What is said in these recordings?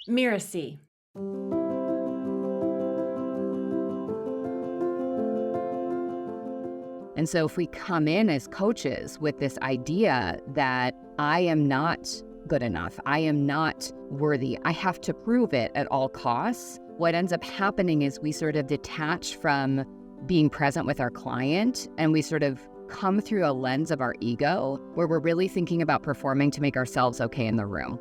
Mirasee. And so if we come in as coaches with this idea that I am not good enough, I am not worthy, I have to prove it at all costs, what ends up happening is we sort of detach from being present with our client, and we sort of come through a lens of our ego where we're really thinking about performing to make ourselves okay in the room.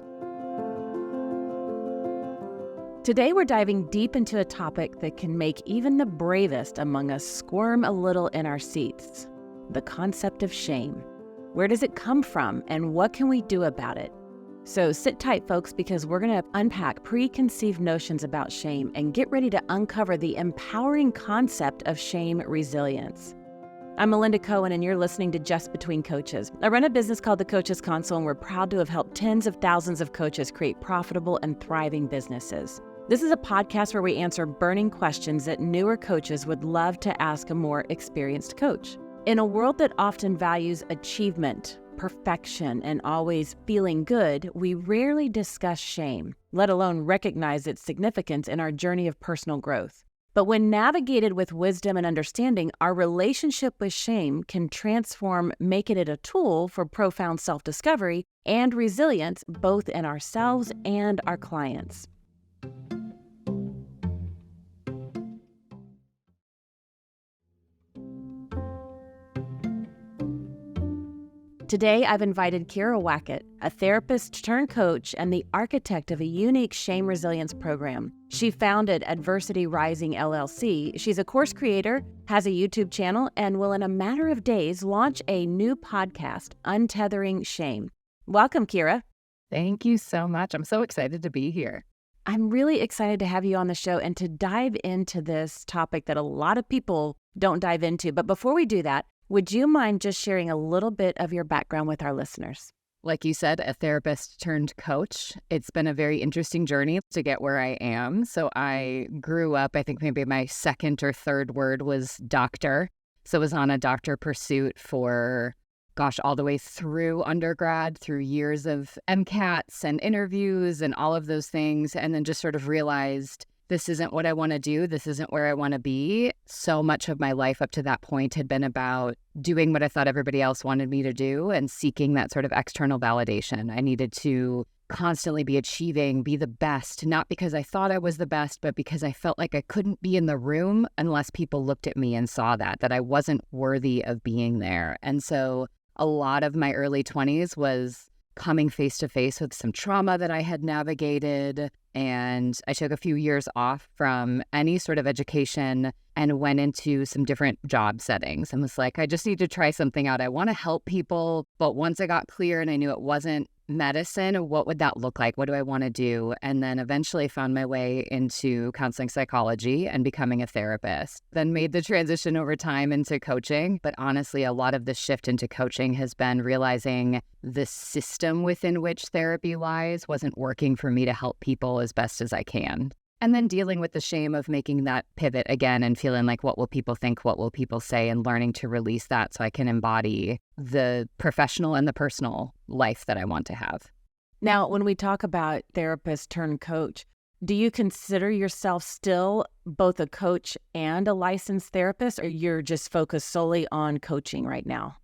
Today, we're diving deep into a topic that can make even the bravest among us squirm a little in our seats: the concept of shame. Where does it come from, and what can we do about it? So sit tight, folks, because we're going to unpack preconceived notions about shame and get ready to uncover the empowering concept of shame resilience. I'm Melinda Cohan, and you're listening to Just Between Coaches. I run a business called The Coaches Console, and we're proud to have helped tens of thousands of coaches create profitable and thriving businesses. This is a podcast where we answer burning questions that newer coaches would love to ask a more experienced coach. In a world that often values achievement, perfection, and always feeling good, we rarely discuss shame, let alone recognize its significance in our journey of personal growth. But when navigated with wisdom and understanding, our relationship with shame can transform, making it a tool for profound self-discovery and resilience, both in ourselves and our clients. Today, I've invited Kyira Wackett, a therapist turned coach and the architect of a unique shame resilience program. She founded Adversity Rising LLC. She's a course creator, has a YouTube channel, and will in a matter of days launch a new podcast, Untethering Shame. Welcome, Kyira. Thank you so much. I'm so excited to be here. I'm really excited to have you on the show and to dive into this topic that a lot of people don't dive into. But before we do that, would you mind just sharing a little bit of your background with our listeners? Like you said, a therapist turned coach. It's been a very interesting journey to get where I am. So I grew up, I think maybe my second or third word was doctor. So I was on a doctor pursuit for, all the way through undergrad, through years of MCATs and interviews and all of those things. And then just sort of realized this isn't what I want to do. This isn't where I want to be. So much of my life up to that point had been about doing what I thought everybody else wanted me to do and seeking that sort of external validation. I needed to constantly be achieving, be the best, not because I thought I was the best, but because I felt like I couldn't be in the room unless people looked at me and saw that I wasn't worthy of being there. And so a lot of my early 20s was coming face to face with some trauma that I had navigated. And I took a few years off from any sort of education and went into some different job settings and was like, I just need to try something out. I want to help people. But once I got clear and I knew it wasn't medicine, what would that look like? What do I want to do? And then eventually found my way into counseling psychology and becoming a therapist. Then made the transition over time into coaching. But honestly, a lot of the shift into coaching has been realizing the system within which therapy lies wasn't working for me to help people as best as I can. And then dealing with the shame of making that pivot again and feeling like, what will people think? What will people say? And learning to release that so I can embody the professional and the personal life that I want to have. Now, when we talk about therapist turned coach, do you consider yourself still both a coach and a licensed therapist, or you're just focused solely on coaching right now?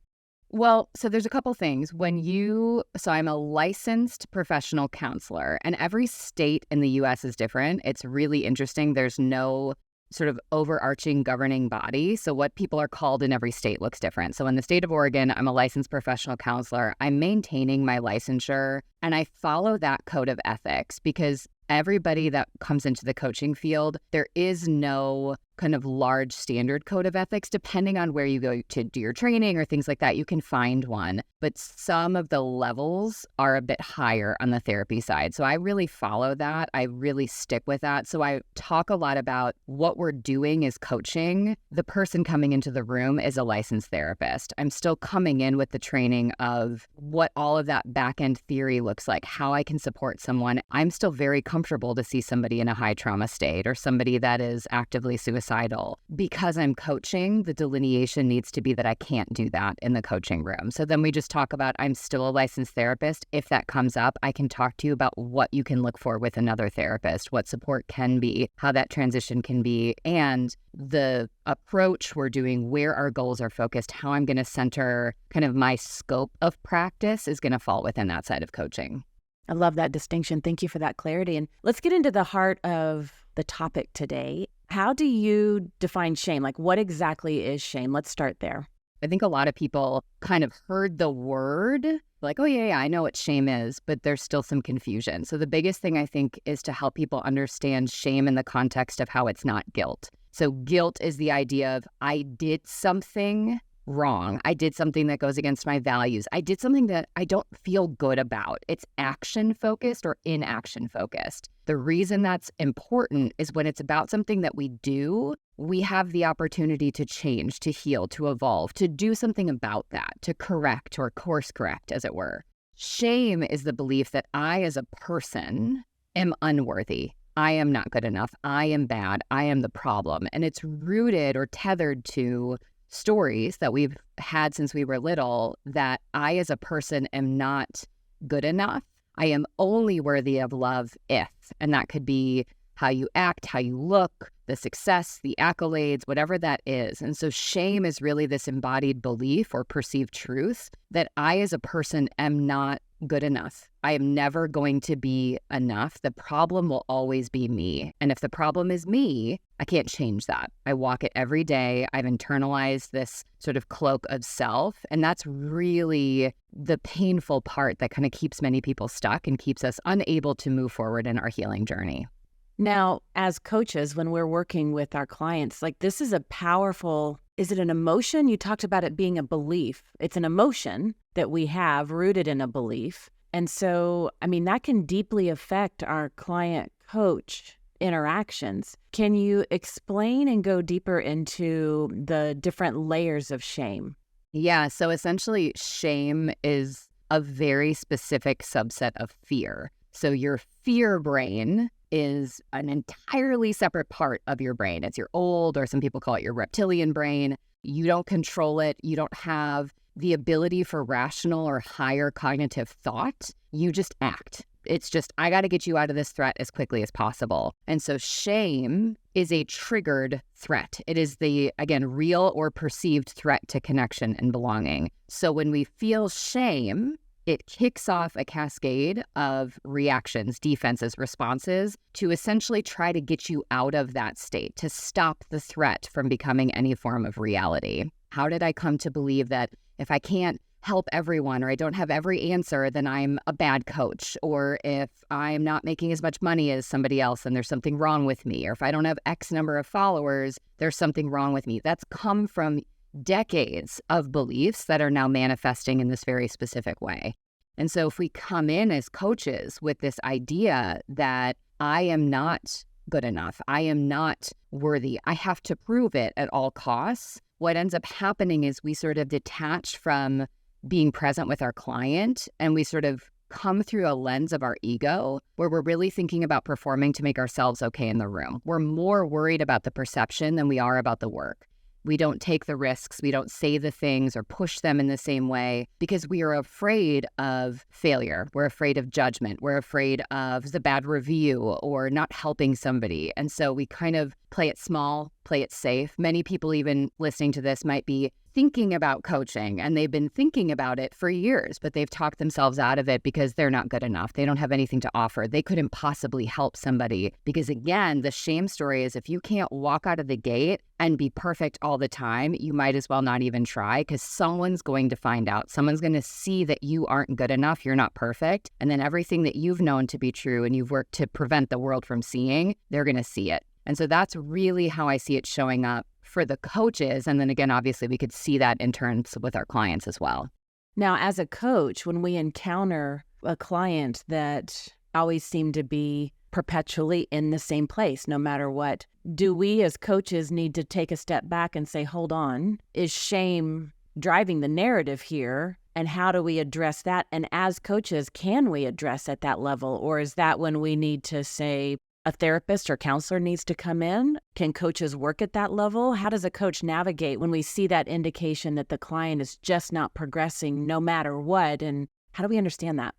Well, so there's a couple things. So I'm a licensed professional counselor, and every state in the U.S. is different. It's really interesting. There's no sort of overarching governing body. So what people are called in every state looks different. So in the state of Oregon, I'm a licensed professional counselor. I'm maintaining my licensure, and I follow that code of ethics because everybody that comes into the coaching field, there is no kind of large standard code of ethics. Depending on where you go to do your training or things like that, you can find one. But some of the levels are a bit higher on the therapy side. So I really follow that. I really stick with that. So I talk a lot about what we're doing is coaching. The person coming into the room is a licensed therapist. I'm still coming in with the training of what all of that back-end theory looks like, how I can support someone. I'm still very comfortable to see somebody in a high trauma state or somebody that is actively suicidal suicidal. Because I'm coaching, the delineation needs to be that I can't do that in the coaching room. So then we just talk about, I'm still a licensed therapist. If that comes up, I can talk to you about what you can look for with another therapist, what support can be, how that transition can be, and the approach we're doing, where our goals are focused, how I'm going to center kind of my scope of practice is going to fall within that side of coaching. I love that distinction. Thank you for that clarity. And let's get into the heart of the topic today. How do you define shame? Like, what exactly is shame? Let's start there. I think a lot of people kind of heard the word, like, oh, yeah, I know what shame is, but there's still some confusion. So the biggest thing I think is to help people understand shame in the context of how it's not guilt. So guilt is the idea of I did something wrong. I did something that goes against my values. I did something that I don't feel good about. It's action focused or inaction focused. The reason that's important is when it's about something that we do, we have the opportunity to change, to heal, to evolve, to do something about that, to correct or course correct, as it were. Shame is the belief that I, as a person, am unworthy. I am not good enough. I am bad. I am the problem. And it's rooted or tethered to stories that we've had since we were little that I, as a person, am not good enough. I am only worthy of love if, and that could be how you act, how you look, the success, the accolades, whatever that is. And so shame is really this embodied belief or perceived truth that I, as a person, am not good enough. I am never going to be enough. The problem will always be me. And if the problem is me, I can't change that. I walk it every day. I've internalized this sort of cloak of self. And that's really the painful part that kind of keeps many people stuck and keeps us unable to move forward in our healing journey. Now, as coaches, when we're working with our clients, like this is a powerful, is it an emotion? You talked about it being a belief. It's an emotion that we have rooted in a belief. And so, I mean, that can deeply affect our client-coach interactions. Can you explain and go deeper into the different layers of shame? Yeah, so essentially shame is a very specific subset of fear. So your fear brain is an entirely separate part of your brain. It's your old, or some people call it your reptilian brain. You don't control it. You don't have the ability for rational or higher cognitive thought. You just act. It's just, I got to get you out of this threat as quickly as possible. And so shame is a triggered threat. It is the, again, real or perceived threat to connection and belonging. So when we feel shame, it kicks off a cascade of reactions, defenses, responses to essentially try to get you out of that state, to stop the threat from becoming any form of reality. How did I come to believe that if I can't help everyone or I don't have every answer, then I'm a bad coach? Or if I'm not making as much money as somebody else, then there's something wrong with me. Or if I don't have X number of followers, there's something wrong with me. That's come from decades of beliefs that are now manifesting in this very specific way. And so if we come in as coaches with this idea that I am not good enough, I am not worthy, I have to prove it at all costs, what ends up happening is we sort of detach from being present with our client and we sort of come through a lens of our ego where we're really thinking about performing to make ourselves okay in the room. We're more worried about the perception than we are about the work. We don't take the risks. We don't say the things or push them in the same way because we are afraid of failure. We're afraid of judgment. We're afraid of the bad review or not helping somebody. And so we kind of play it small, play it safe. Many people even listening to this might be thinking about coaching and they've been thinking about it for years, but they've talked themselves out of it because they're not good enough. They don't have anything to offer. They couldn't possibly help somebody because again, the shame story is if you can't walk out of the gate and be perfect all the time, you might as well not even try because someone's going to find out. Someone's going to see that you aren't good enough. You're not perfect. And then everything that you've known to be true and you've worked to prevent the world from seeing, they're going to see it. And so that's really how I see it showing up for the coaches. And then again, obviously, we could see that in turns with our clients as well. Now, as a coach, when we encounter a client that always seem to be perpetually in the same place, no matter what, do we as coaches need to take a step back and say, hold on, is shame driving the narrative here? And how do we address that? And as coaches, can we address at that level? Or is that when we need to say, a therapist or counselor needs to come in? Can coaches work at that level? How does a coach navigate when we see that indication that the client is just not progressing no matter what? And how do we understand that?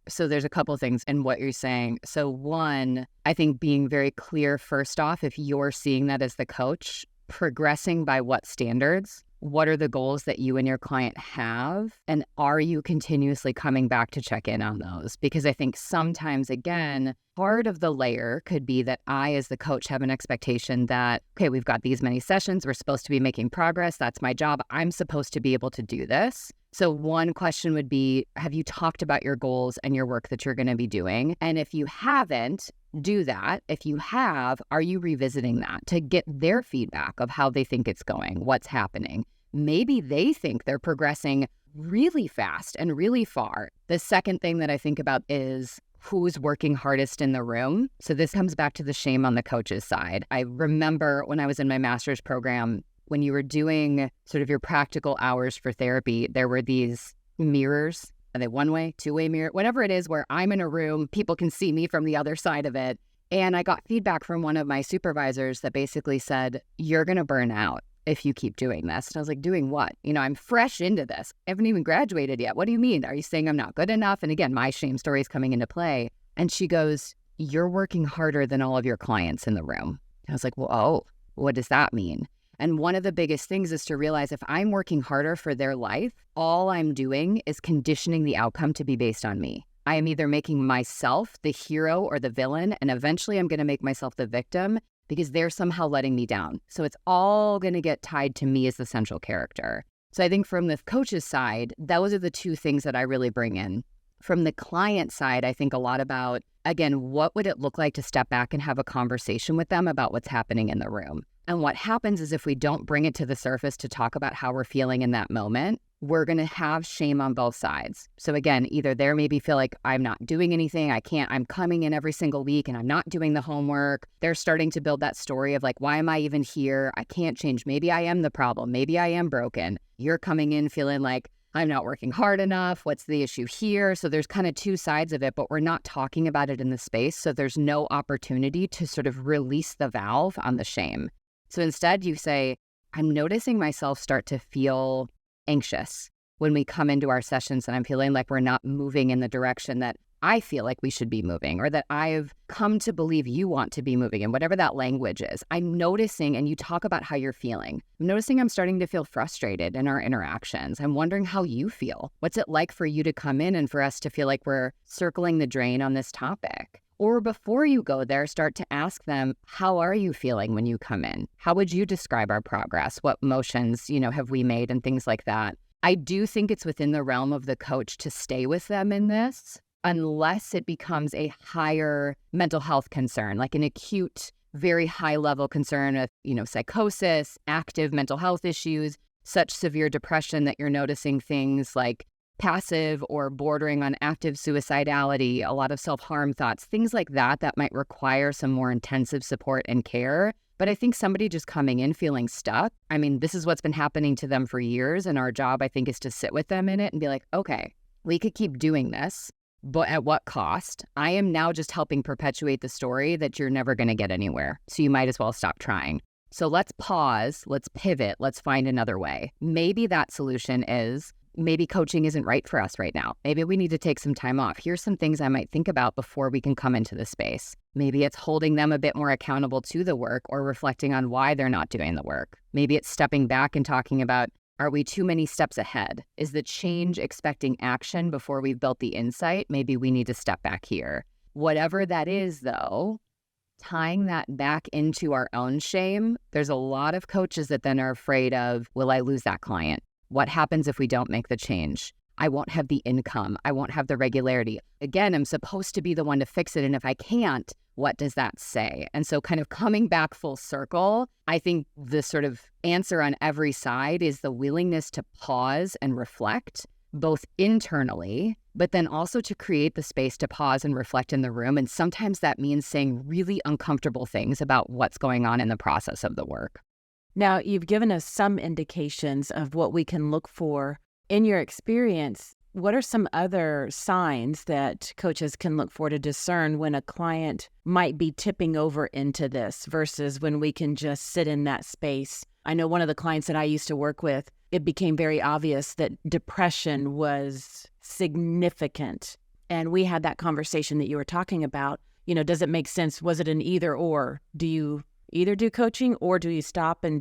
So there's a couple of things in what you're saying. So one, I think being very clear first off, if you're seeing that as the coach, progressing by what standards? What are the goals that you and your client have? And are you continuously coming back to check in on those? Because I think sometimes, again, part of the layer could be that I, as the coach, have an expectation that, okay, we've got these many sessions. We're supposed to be making progress. That's my job. I'm supposed to be able to do this. So one question would be, have you talked about your goals and your work that you're going to be doing? And if you haven't, do that. If you have, are you revisiting that to get their feedback of how they think it's going, what's happening? Maybe they think they're progressing really fast and really far. The second thing that I think about is who's working hardest in the room. So this comes back to the shame on the coach's side. I remember when I was in my master's program, when you were doing sort of your practical hours for therapy, there were these mirrors. Are they one-way, two-way mirror? Whatever it is where I'm in a room, people can see me from the other side of it. And I got feedback from one of my supervisors that basically said, you're going to burn out if you keep doing this. And I was like, doing what? I'm fresh into this. I haven't even graduated yet. What do you mean? Are you saying I'm not good enough? And again, my shame story is coming into play. And she goes, you're working harder than all of your clients in the room. And I was like, well, oh, what does that mean? And one of the biggest things is to realize if I'm working harder for their life, all I'm doing is conditioning the outcome to be based on me. I am either making myself the hero or the villain, and eventually I'm going to make myself the victim because they're somehow letting me down. So it's all going to get tied to me as the central character. So I think from the coach's side, those are the two things that I really bring in. From the client side, I think a lot about, again, what would it look like to step back and have a conversation with them about what's happening in the room? And what happens is if we don't bring it to the surface to talk about how we're feeling in that moment, we're going to have shame on both sides. So again, either there maybe feel like I'm not doing anything, I'm coming in every single week and I'm not doing the homework. They're starting to build that story of like, why am I even here? I can't change. Maybe I am the problem. Maybe I am broken. You're coming in feeling like I'm not working hard enough. What's the issue here? So there's kind of two sides of it, but we're not talking about it in the space. So there's no opportunity to sort of release the valve on the shame. So instead you say, I'm noticing myself start to feel anxious when we come into our sessions and I'm feeling like we're not moving in the direction that I feel like we should be moving or that I've come to believe you want to be moving in, whatever that language is. I'm noticing, and you talk about how you're feeling. I'm noticing I'm starting to feel frustrated in our interactions. I'm wondering how you feel. What's it like for you to come in and for us to feel like we're circling the drain on this topic? Or before you go there, start to ask them, how are you feeling when you come in? How would you describe our progress? What motions, have we made and things like that? I do think it's within the realm of the coach to stay with them in this, unless it becomes a higher mental health concern, like an acute, very high level concern of, psychosis, active mental health issues, such severe depression that you're noticing things like passive or bordering on active suicidality, a lot of self-harm thoughts, things like that might require some more intensive support and care. But I think somebody just coming in feeling stuck, this is what's been happening to them for years. And our job, I think, is to sit with them in it and be like, okay, we could keep doing this, but at what cost? I am now just helping perpetuate the story that you're never going to get anywhere. So you might as well stop trying. So let's pause, let's pivot, let's find another way. Maybe that solution is, maybe coaching isn't right for us right now. Maybe we need to take some time off. Here's some things I might think about before we can come into the space. Maybe it's holding them a bit more accountable to the work or reflecting on why they're not doing the work. Maybe it's stepping back and talking about, are we too many steps ahead? Is the change expecting action before we've built the insight? Maybe we need to step back here. Whatever that is, though, tying that back into our own shame, there's a lot of coaches that then are afraid of, will I lose that client? What happens if we don't make the change? I won't have the income. I won't have the regularity. Again, I'm supposed to be the one to fix it. And if I can't, what does that say? And so kind of coming back full circle, I think the sort of answer on every side is the willingness to pause and reflect, both internally, but then also to create the space to pause and reflect in the room. And sometimes that means saying really uncomfortable things about what's going on in the process of the work. Now, you've given us some indications of what we can look for. In your experience, What are some other signs that coaches can look for to discern when a client might be tipping over into this versus when we can just sit in that space? I know one of the clients that I used to work with, it became very obvious that depression was significant. And we had that conversation that you were talking about. Does it make sense? Was it an either or? Do you either do coaching or do you stop and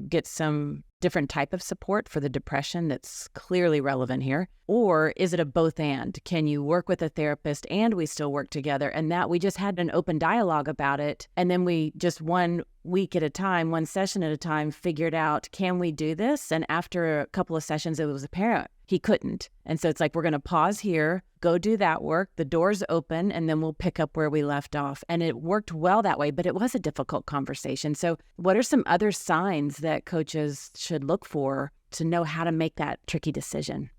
get some different type of support for the depression that's clearly relevant here? Or is it a both and? Can you work with a therapist and we still work together? And that we just had an open dialogue about it. And then we just 1 week at a time, 1 session at a time, figured out, can we do this? And after a couple of sessions, it was apparent he couldn't. And so it's like, we're going to pause here, go do that work, the door's open, and then we'll pick up where we left off. And it worked well that way, but it was a difficult conversation. So what are some other signs that coaches should look for to know how to make that tricky decision?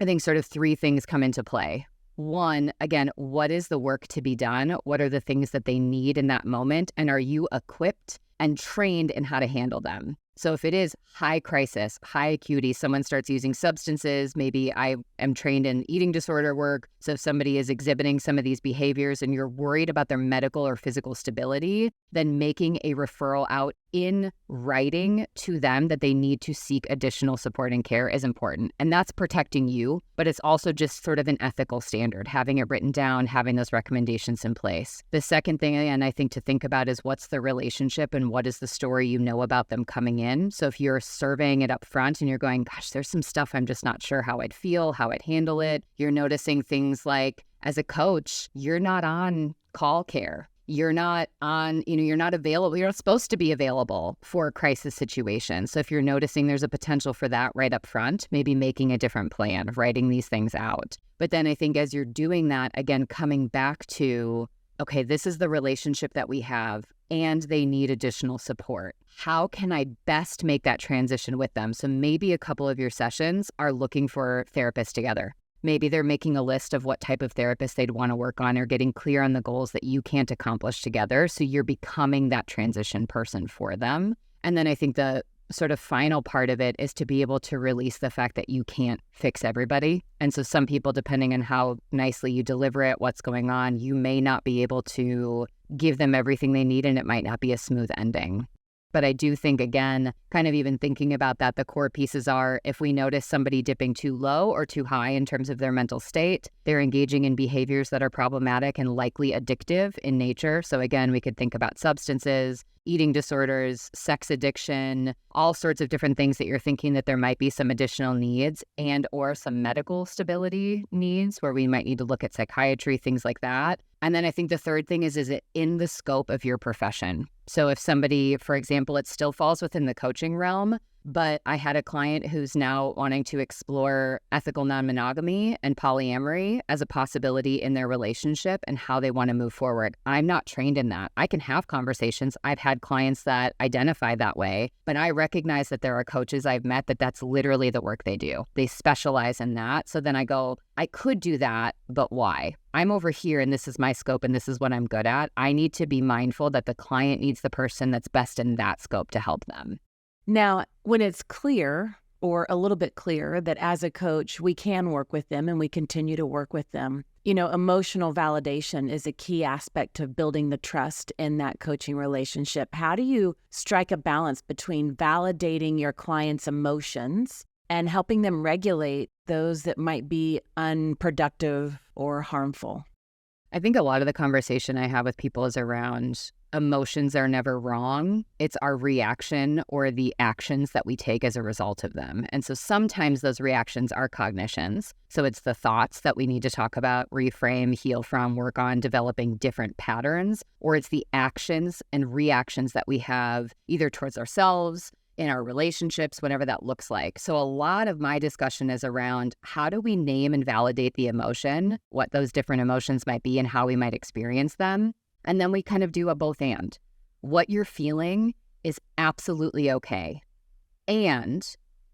I think sort of 3 things come into play. 1, again, what is the work to be done? What are the things that they need in that moment? And are you equipped and trained in how to handle them? So if it is high crisis, high acuity, someone starts using substances, maybe I am trained in eating disorder work. So if somebody is exhibiting some of these behaviors and you're worried about their medical or physical stability, then making a referral out in writing to them that they need to seek additional support and care is important. And that's protecting you, but it's also just sort of an ethical standard, having it written down, having those recommendations in place. The second thing, and I think to think about, is what's the relationship and what is the story you know about them coming in. So if you're surveying it up front and you're going, gosh, there's some stuff I'm just not sure how I'd feel, how I'd handle it. You're noticing things like, as a coach, you're not on call care. You're not on, you're not available. You're not supposed to be available for a crisis situation. So if you're noticing there's a potential for that right up front, maybe making a different plan, writing these things out. But then I think as you're doing that, again, coming back to, okay, this is the relationship that we have and they need additional support. How can I best make that transition with them? So maybe a couple of your sessions are looking for therapists together. Maybe they're making a list of what type of therapist they'd want to work on or getting clear on the goals that you can't accomplish together. So you're becoming that transition person for them. And then I think the sort of final part of it is to be able to release the fact that you can't fix everybody. And so some people, depending on how nicely you deliver it, what's going on, you may not be able to give them everything they need and it might not be a smooth ending. But I do think, again, kind of even thinking about that, the core pieces are if we notice somebody dipping too low or too high in terms of their mental state, they're engaging in behaviors that are problematic and likely addictive in nature. So again, we could think about substances, eating disorders, sex addiction, all sorts of different things that you're thinking that there might be some additional needs and or some medical stability needs where we might need to look at psychiatry, things like that. And then I think the third thing is it in the scope of your profession? So if somebody, for example, it still falls within the coaching realm, but I had a client who's now wanting to explore ethical non-monogamy and polyamory as a possibility in their relationship and how they want to move forward. I'm not trained in that. I can have conversations. I've had clients that identify that way, but I recognize that there are coaches I've met that's literally the work they do. They specialize in that. So then I go, I could do that, but why? I'm over here and this is my scope and this is what I'm good at. I need to be mindful that the client needs the person that's best in that scope to help them. Now, when it's clear or a little bit clearer that as a coach, we can work with them and we continue to work with them, emotional validation is a key aspect of building the trust in that coaching relationship. How do you strike a balance between validating your client's emotions and helping them regulate those that might be unproductive or harmful? I think a lot of the conversation I have with people is around emotions are never wrong. It's our reaction or the actions that we take as a result of them. And so sometimes those reactions are cognitions. So it's the thoughts that we need to talk about, reframe, heal from, work on developing different patterns, or it's the actions and reactions that we have either towards ourselves, in our relationships, whatever that looks like. So a lot of my discussion is around how do we name and validate the emotion, what those different emotions might be and how we might experience them. And then we kind of do a both and. What you're feeling is absolutely okay. And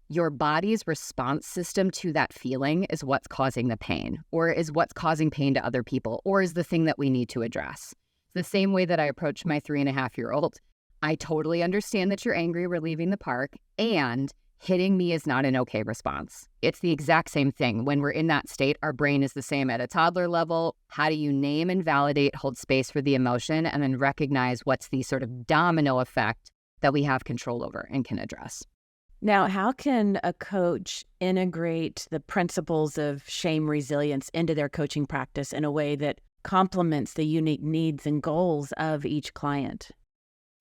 your body's response system to that feeling is what's causing the pain or is what's causing pain to other people or is the thing that we need to address. The same way that I approach my 3.5-year-old. I totally understand that you're angry we're leaving the park, and Hitting me is not an okay response. It's the exact same thing. When we're in that state, our brain is the same at a toddler level. How do you name and validate, hold space for the emotion, and then recognize what's the sort of domino effect that we have control over and can address? Now, how can a coach integrate the principles of shame resilience into their coaching practice in a way that complements the unique needs and goals of each client?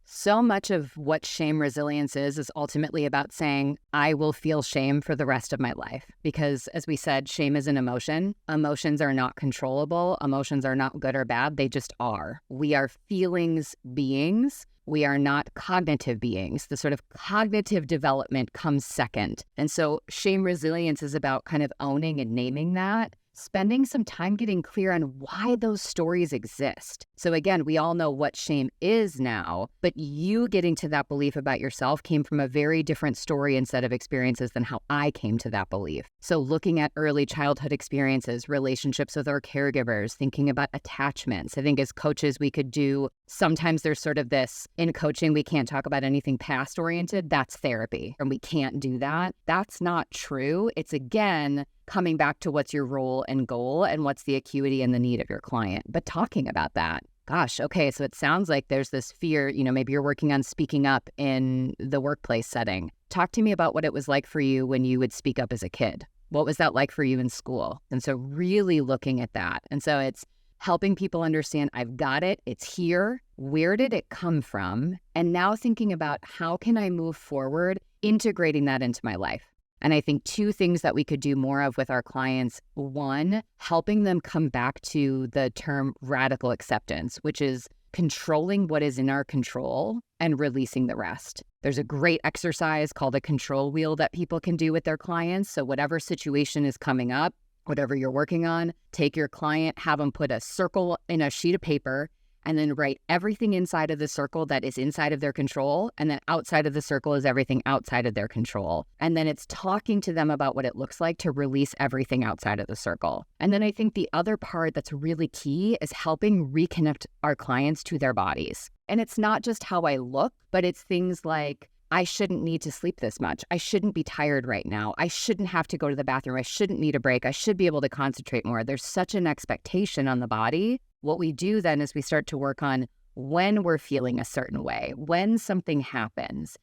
So much of what shame resilience is ultimately about saying, I will feel shame for the rest of my life. Because as we said, shame is an emotion. Emotions are not controllable. Emotions are not good or bad. They just are. We are feelings beings. We are not cognitive beings. The sort of cognitive development comes second. And so shame resilience is about kind of owning and naming that, spending some time getting clear on why those stories exist. So again, we all know what shame is now, but you getting to that belief about yourself came from a very different story and set of experiences than how I came to that belief. So looking at early childhood experiences, relationships with our caregivers, thinking about attachments. I think as coaches, we could do, sometimes there's sort of this, in coaching, we can't talk about anything past oriented. That's therapy. And we can't do that. That's not true. It's again, coming back to what's your role and goal and what's the acuity and the need of your client, but talking about that. Gosh, okay, so it sounds like there's this fear, maybe you're working on speaking up in the workplace setting. Talk to me about what it was like for you when you would speak up as a kid. What was that like for you in school? And so really looking at that. And so it's helping people understand, I've got it, it's here, where did it come from? And now thinking about how can I move forward, integrating that into my life. And I think two things that we could do more of with our clients. One, helping them come back to the term radical acceptance, which is controlling what is in our control and releasing the rest. There's a great exercise called a control wheel that people can do with their clients. So whatever situation is coming up, whatever you're working on, take your client, have them put a circle in a sheet of paper, and then write everything inside of the circle that is inside of their control, and then outside of the circle is everything outside of their control. And then it's talking to them about what it looks like to release everything outside of the circle. And then I think the other part that's really key is helping reconnect our clients to their bodies. And it's not just how I look, but it's things like, I shouldn't need to sleep this much. I shouldn't be tired right now. I shouldn't have to go to the bathroom. I shouldn't need a break. I should be able to concentrate more. There's such an expectation on the body. What we do then is we start to work on when we're feeling a certain way, when something happens,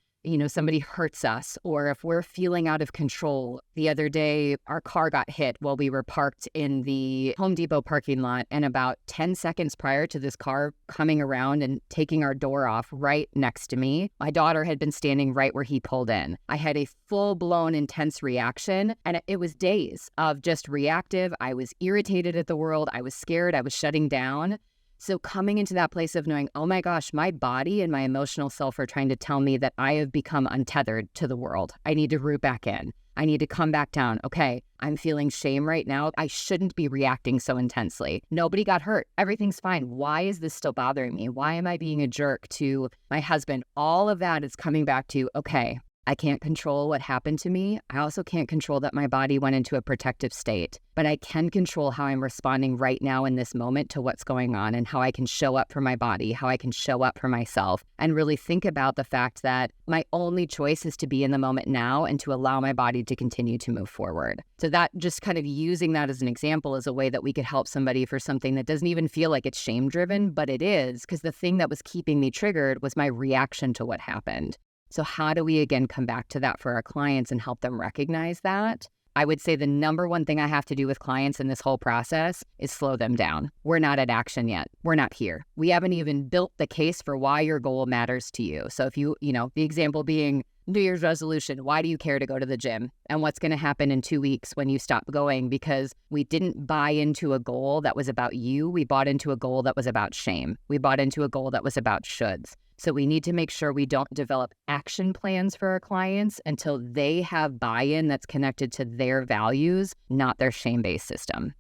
somebody hurts us, or if we're feeling out of control. The other day, our car got hit while we were parked in the Home Depot parking lot, and about 10 seconds prior to this car coming around and taking our door off right next to me, my daughter had been standing right where he pulled in. I had a full-blown intense reaction, and it was days of just reactive. I was irritated at the world. I was scared. I was shutting down. So coming into that place of knowing, oh my gosh, my body and my emotional self are trying to tell me that I have become untethered to the world. I need to root back in. I need to come back down. Okay, I'm feeling shame right now. I shouldn't be reacting so intensely. Nobody got hurt. Everything's fine. Why is this still bothering me? Why am I being a jerk to my husband? All of that is coming back to, okay, I can't control what happened to me. I also can't control that my body went into a protective state, but I can control how I'm responding right now in this moment to what's going on and how I can show up for my body, how I can show up for myself, and really think about the fact that my only choice is to be in the moment now and to allow my body to continue to move forward. So that just kind of using that as an example is a way that we could help somebody for something that doesn't even feel like it's shame driven, but it is, because the thing that was keeping me triggered was my reaction to what happened. So how do we, again, come back to that for our clients and help them recognize that? I would say the number one thing I have to do with clients in this whole process is slow them down. We're not at action yet. We're not here. We haven't even built the case for why your goal matters to you. So if the example being New Year's resolution, why do you care to go to the gym? And what's going to happen in 2 weeks when you stop going? Because we didn't buy into a goal that was about you. We bought into a goal that was about shame. We bought into a goal that was about shoulds. So we need to make sure we don't develop action plans for our clients until they have buy-in that's connected to their values, not their shame-based system.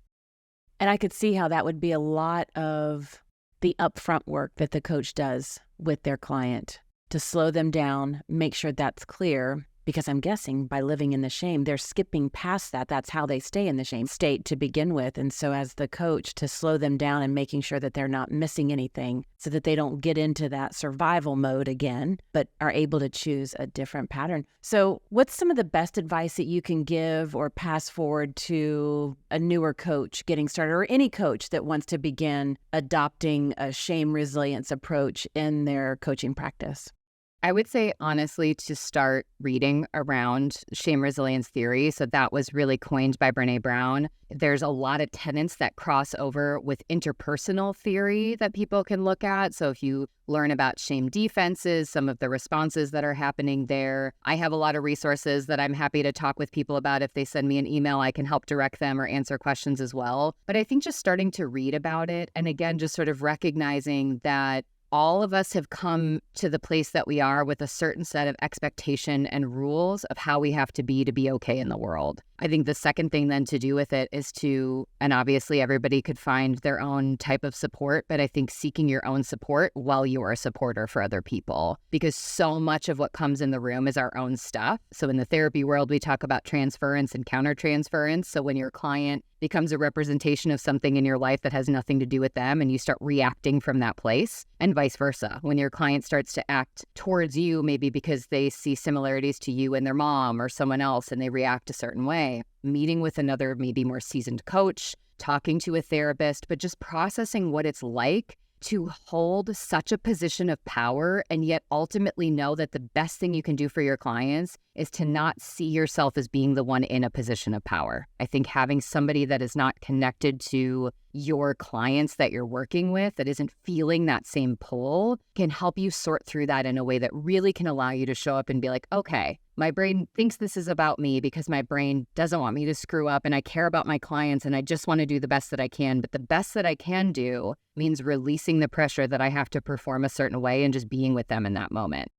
And I could see how that would be a lot of the upfront work that the coach does with their client to slow them down, make sure that's clear, because I'm guessing by living in the shame, they're skipping past that. That's how they stay in the shame state to begin with. And so as the coach, to slow them down and making sure that they're not missing anything so that they don't get into that survival mode again, but are able to choose a different pattern. So what's some of the best advice that you can give or pass forward to a newer coach getting started, or any coach that wants to begin adopting a shame resilience approach in their coaching practice? I would say, honestly, to start reading around shame resilience theory. So that was really coined by Brené Brown. There's a lot of tenets that cross over with interpersonal theory that people can look at. So if you learn about shame defenses, some of the responses that are happening there, I have a lot of resources that I'm happy to talk with people about. If they send me an email, I can help direct them or answer questions as well. But I think just starting to read about it, and again, just sort of recognizing that all of us have come to the place that we are with a certain set of expectation and rules of how we have to be okay in the world. I think the second thing then to do with it is to, and obviously everybody could find their own type of support, but I think seeking your own support while you are a supporter for other people, because so much of what comes in the room is our own stuff. So in the therapy world, we talk about transference and countertransference. So when your client becomes a representation of something in your life that has nothing to do with them and you start reacting from that place, and vice versa. When your client starts to act towards you, maybe because they see similarities to you and their mom or someone else and they react a certain way, meeting with another, maybe more seasoned coach, talking to a therapist, but just processing what it's like to hold such a position of power and yet ultimately know that the best thing you can do for your clients is to not see yourself as being the one in a position of power. I think having somebody that is not connected to your clients that you're working with, that isn't feeling that same pull, can help you sort through that in a way that really can allow you to show up and be like, okay, my brain thinks this is about me because my brain doesn't want me to screw up, and I care about my clients and I just want to do the best that I can. But the best that I can do means releasing the pressure that I have to perform a certain way and just being with them in that moment.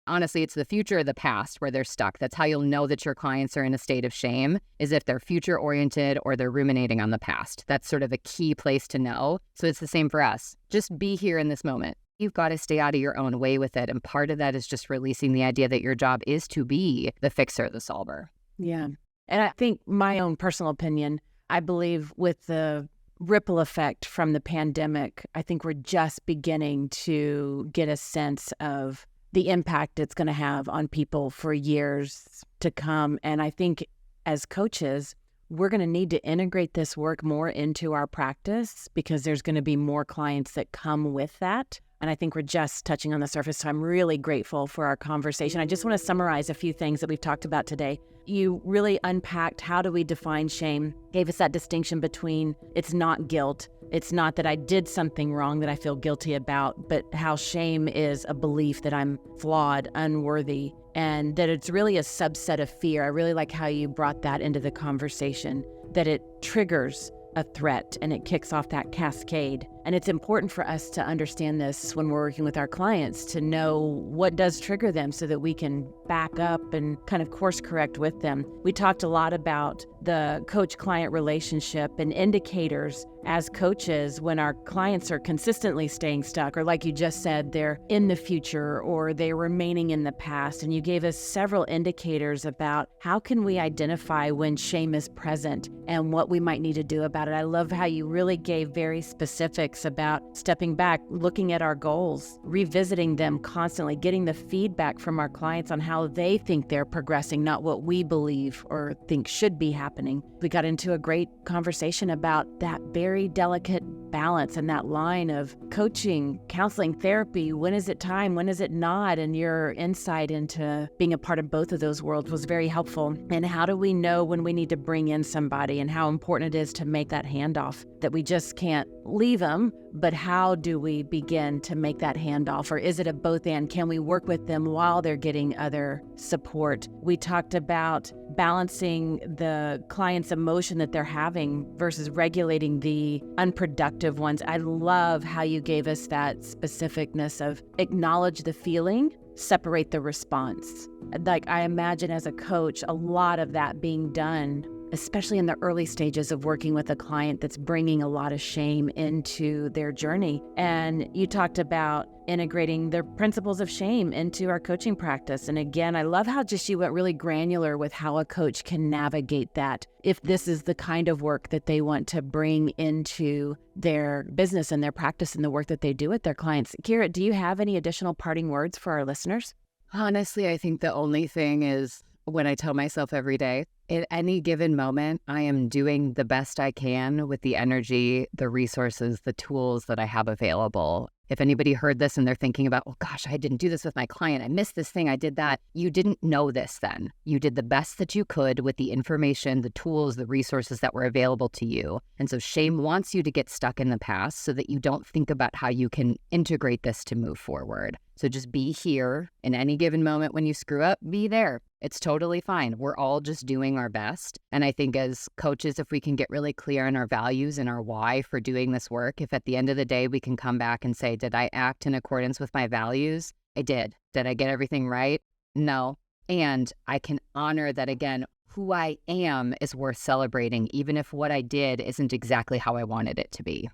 Honestly, it's the future or the past where they're stuck. That's how you'll know that your clients are in a state of shame, is if they're future-oriented or they're ruminating on the past. That's sort of a key place to know. So it's the same for us. Just be here in this moment. You've got to stay out of your own way with it. And part of that is just releasing the idea that your job is to be the fixer, the solver. Yeah. And I think my own personal opinion, I believe with the ripple effect from the pandemic, I think we're just beginning to get a sense of the impact it's going to have on people for years to come. And I think as coaches, we're going to need to integrate this work more into our practice because there's going to be more clients that come with that. And I think we're just touching on the surface. So I'm really grateful for our conversation. I just want to summarize a few things that we've talked about today. You really unpacked how do we define shame, gave us that distinction between it's not guilt. It's not that I did something wrong that I feel guilty about, but how shame is a belief that I'm flawed, unworthy, and that it's really a subset of fear. I really like how you brought that into the conversation, that it triggers a threat and it kicks off that cascade. And it's important for us to understand this when we're working with our clients, to know what does trigger them so that we can back up and kind of course correct with them. We talked a lot about the coach-client relationship and indicators as coaches when our clients are consistently staying stuck, or like you just said, they're in the future or they're remaining in the past. And you gave us several indicators about how can we identify when shame is present and what we might need to do about it. I love how you really gave very specifics about stepping back, looking at our goals, revisiting them constantly, getting the feedback from our clients on how they think they're progressing, not what we believe or think should be happening. We got into a great conversation about that very delicate balance and that line of coaching, counseling, therapy. When is it time? When is it not? And your insight into being a part of both of those worlds was very helpful. And how do we know when we need to bring in somebody and how important it is to make that handoff, that we just can't leave them, but how do we begin to make that handoff? Or is it a both and? Can we work with them while they're getting other support? We talked about balancing the client's emotion that they're having versus regulating the unproductive ones. I love how you gave us that specificness of acknowledge the feeling, separate the response. Like I imagine as a coach, a lot of that being done especially in the early stages of working with a client that's bringing a lot of shame into their journey. And you talked about integrating the principles of shame into our coaching practice. And again, I love how just you went really granular with how a coach can navigate that if this is the kind of work that they want to bring into their business and their practice and the work that they do with their clients. Kyira, do you have any additional parting words for our listeners? Honestly, I think the only thing is when I tell myself every day, at any given moment, I am doing the best I can with the energy, the resources, the tools that I have available. If anybody heard this and they're thinking about, oh gosh, I didn't do this with my client, I missed this thing, I did that. You didn't know this then. You did the best that you could with the information, the tools, the resources that were available to you. And so shame wants you to get stuck in the past so that you don't think about how you can integrate this to move forward. So just be here in any given moment when you screw up, be there. It's totally fine. We're all just doing our best. And I think as coaches, if we can get really clear on our values and our why for doing this work, if at the end of the day we can come back and say, did I act in accordance with my values? I did. Did I get everything right? No. And I can honor that, again, who I am is worth celebrating, even if what I did isn't exactly how I wanted it to be.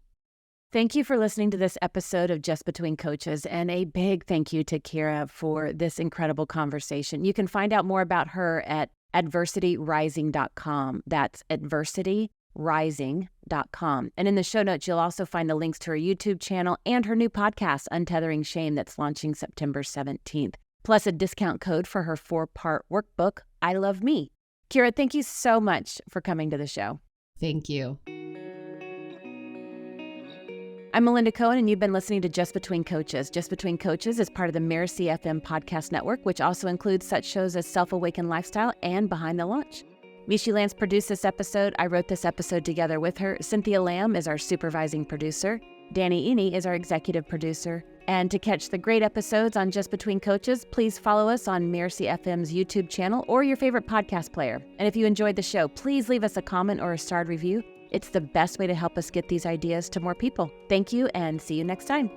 Thank you for listening to this episode of Just Between Coaches, and a big thank you to Kyira for this incredible conversation. You can find out more about her at adversityrising.com. That's adversityrising.com. And in the show notes, you'll also find the links to her YouTube channel and her new podcast, Untethering Shame, that's launching September 17th, plus a discount code for her 4-part workbook, I Love Me. Kyira, thank you so much for coming to the show. Thank you. I'm Melinda Cohan, and you've been listening to Just Between Coaches. Just Between Coaches is part of the Mirasee FM podcast network, which also includes such shows as Self-Awakened Lifestyle and Behind the Launch. Michi Lantz produced this episode. I wrote this episode together with her. Cynthia Lamb is our supervising producer. Danny Eny is our executive producer. And to catch the great episodes on Just Between Coaches, please follow us on Mirasee FM's YouTube channel or your favorite podcast player. And if you enjoyed the show, please leave us a comment or a starred review. It's the best way to help us get these ideas to more people. Thank you, and see you next time.